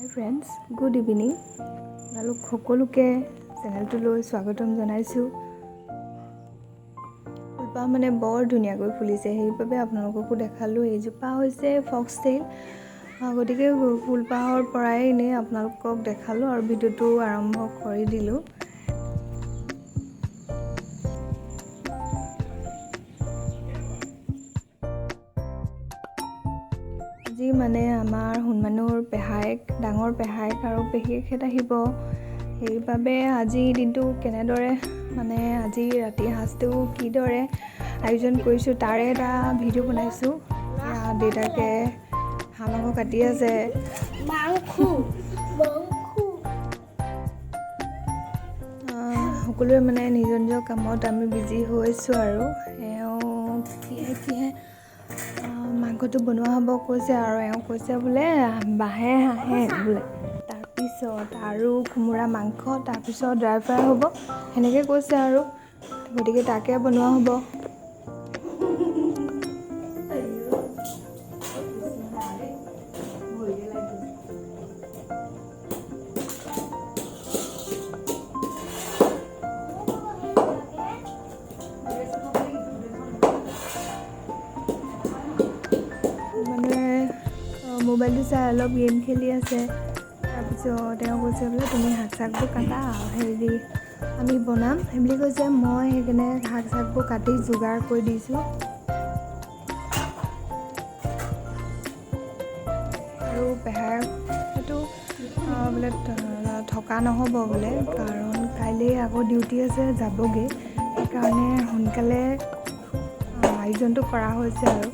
হাই friends, good evening. আপোনালোক সকলোকে চেনেলটোলৈ স্বাগতম জনাইছোঁ। ফুলপাহ বৰ ধুনীয়াকৈ ফুলিছে, সেইবাবে আপোনালোককো দেখালোঁ। এইজোপা হৈছে ফক্সটেইল, গতিকে ফুলপাহৰ পৰাই এনেই আপোনালোকক দেখালোঁ আৰু ভিডিঅ'টো আৰম্ভ কৰি দিলোঁ। আজি আমাৰ সোণমানুৰ পেহায়েক, ডাঙৰ পেহায়েক আৰু পেহীয়েকহঁত আহিব। সেইবাবে আজি দিনটো কেনেদৰে আজি ৰাতি সাঁজটো কিদৰে আয়োজন কৰিছোঁ তাৰে এটা ভিডিঅ' বনাইছোঁ। দেউতাকে হাঁহ মাংস কাটি আছে। সকলোৱে নিজৰ নিজৰ কামত আমি বিজি হৈছোঁ আৰু কিহে মাংসটো বনোৱা হ'ব কৈছে, আৰু এওঁ কৈছে বোলে বাঁহে হাঁহে বোলে, তাৰপিছত আৰু কোমোৰা মাংস, তাৰপিছত ড্ৰাই ফ্ৰাই হ'ব, সেনেকৈ কৈছে আৰু। গতিকে তাকে বনোৱা হ'ব। মোবাইলটো চাই অলপ গেম খেলি আছে। তাৰপিছত তেওঁ কৈছে বোলে তুমি শাক চাকবোৰ কাটা, আমি বনাম সেইবুলি কৈছে। মই সেইকাৰণে শাক চাকবোৰ কাটি যোগাৰ কৰি দিছোঁ। আৰু পেহায়েকটো বোলে থকা নহ'ব বোলে, কাৰণ কাইলৈ আকৌ ডিউটি আছে, যাবগৈ। সেইকাৰণে সোনকালে আয়োজনটো কৰা হৈছে আৰু।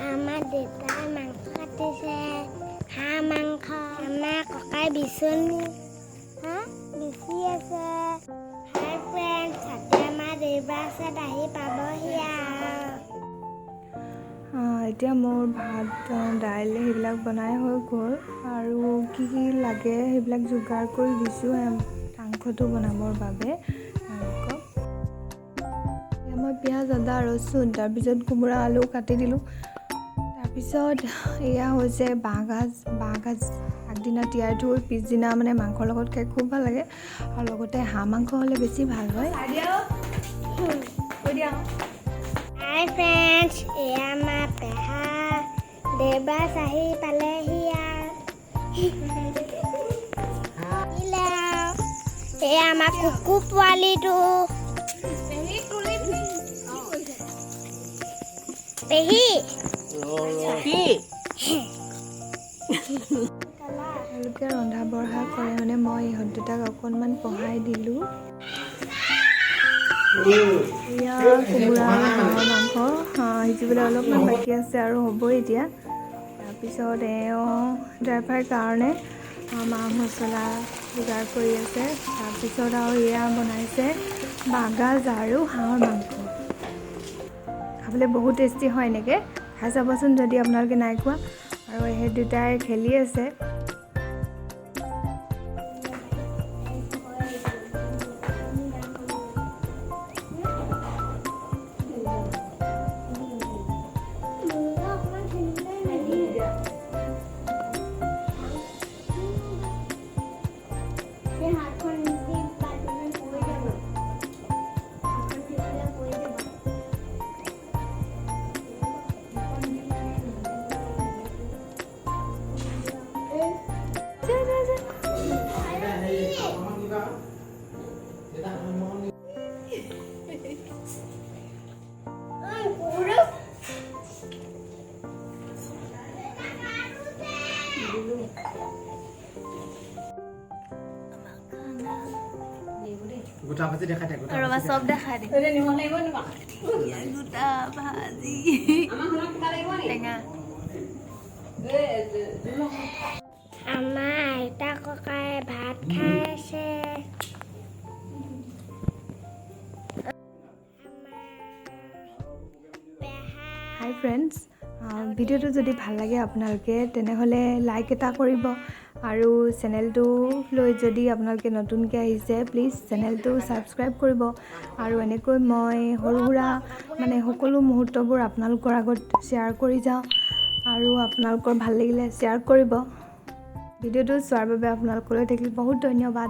আমাৰ দেউতাই মাংস কাটিছে, হাঁহ মাংস। আমাৰ ককাই বিচনী বিচি আছে। হাই ফ্ৰেণ্ডছ, ছাতি আমাৰ দেউবাৰ আছে, আহি পাবহি এতিয়া মোৰ ভাত, দাইল সেইবিলাক বনাই হৈ গ'ল, আৰু কি কি লাগে সেইবিলাক যোগাৰ কৰি দিছোঁ মাংসটো বনাবৰ বাবে। মই পিঁয়াজ, আদা, ৰচুন, তাৰপিছত কোমোৰা, আলু কাটি দিলোঁ। তাৰপিছত এয়া হৈছে বাঁহগাজ আগদিনা তিয়াই থৈ পিছদিনা মাংসৰ লগত খাই খুব ভাল লাগে, আৰু লগতে হাঁহ মাংস হ'লে বেছি ভাল হয়। হাই ফ্ৰেণ্ডছ, এয়া আমাৰ পেহা দেউবাৰ আহি পালেহি। এয়া আমাৰ কুকু পোৱালিটো। পেহী তেওঁলোকে ৰন্ধা বঢ়া কৰে, মই ইহঁত দুটাক অকণমান পঢ়াই দিলোঁ। এয়া কোমোৰা আৰু হাঁহৰ মাংস সিজিবলৈ অলপমান বাকী আছে আৰু হ'বই এতিয়া। তাৰপিছত ড্ৰাই ফ্ৰাইৰ কাৰণে মা মছলা যোগাৰ কৰি আছে। তাৰপিছত আৰু এয়া বনাইছে বাঁহগাজ আৰু হাঁহৰ মাংস। খাবলৈ বহুত টেষ্টি হয়, এনেকৈ খাই চাবচোন যদি আপোনালোকে নাই খোৱা। আৰু সেই দুটাই খেলি আছে। গোটা ভাজি দেখাই দে, ৰবা চব দেখাই দে। গোটা ভাজি টেঙা। আমাৰ আইতা ককাই ভাত খাই আছে। পেহা হাই ফ্ৰেণ্ডছ, ভিডিঅ'টো যদি ভাল লাগে আপোনালোকে তেনেহ'লে লাইক এটা কৰিব আৰু চেনেলটো লৈ যদি আপোনালোকে নতুনকৈ আহিছে প্লিজ চেনেলটো ছাবস্ক্ৰাইব কৰিব আৰু এনেকৈ মই সৰু সুৰা মানে সকলো মুহূৰ্তবোৰ আপোনালোকৰ আগত শ্বেয়াৰ কৰি যাওঁ আৰু আপোনালোকৰ ভাল লাগিলে শ্বেয়াৰ কৰিব। ভিডিঅ'টো চোৱাৰ বাবে আপোনালোকলৈ থাকিল বহুত ধন্যবাদ।